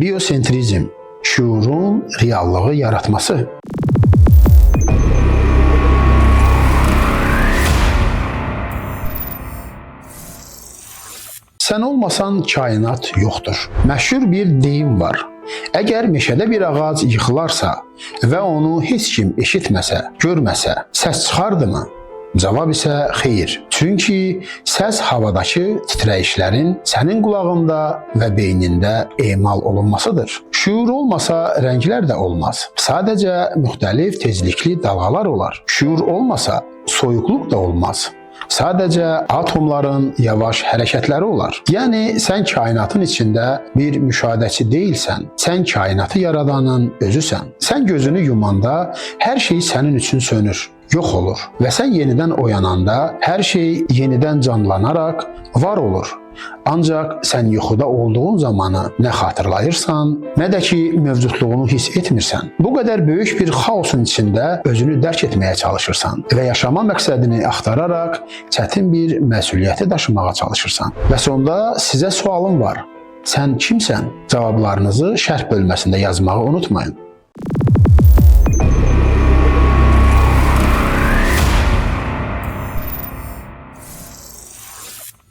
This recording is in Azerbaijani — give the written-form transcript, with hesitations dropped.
Biosentrizm, şuurun reallığı yaratması. Sən olmasan kainat yoxdur. Məşhur bir deyim var. Əgər meşədə bir ağac yıxılarsa və onu heç kim eşitməsə, görməsə, səs çıxardımı? Cavab isə xeyr. Çünki səs havadakı titrəyişlərin sənin qulağında və beynində emal olunmasıdır. Şuur olmasa rənglər də olmaz. Sadəcə müxtəlif tezlikli dalğalar olar. Şuur olmasa soyuqluq da olmaz. Sadəcə atomların yavaş hərəkətləri olar. Yəni, sən kainatın içində bir müşahidəçi deyilsən, sən kainatı yaradanın özüsən. Sən gözünü yumanda hər şey sənin üçün sönür, yox olur və sən yenidən oyananda hər şey yenidən canlanaraq var olur. Ancaq sən yuxuda olduğun zamanı nə xatırlayırsan, nə də ki mövcudluğunu hiss etmirsən. Bu qədər böyük bir xaosun içində özünü dərk etməyə çalışırsan və yaşama məqsədini axtararaq çətin bir məsuliyyəti daşımağa çalışırsan. Və sonda sizə sualım var. Sən kimsən? Cavablarınızı şərh bölməsində yazmağı unutmayın.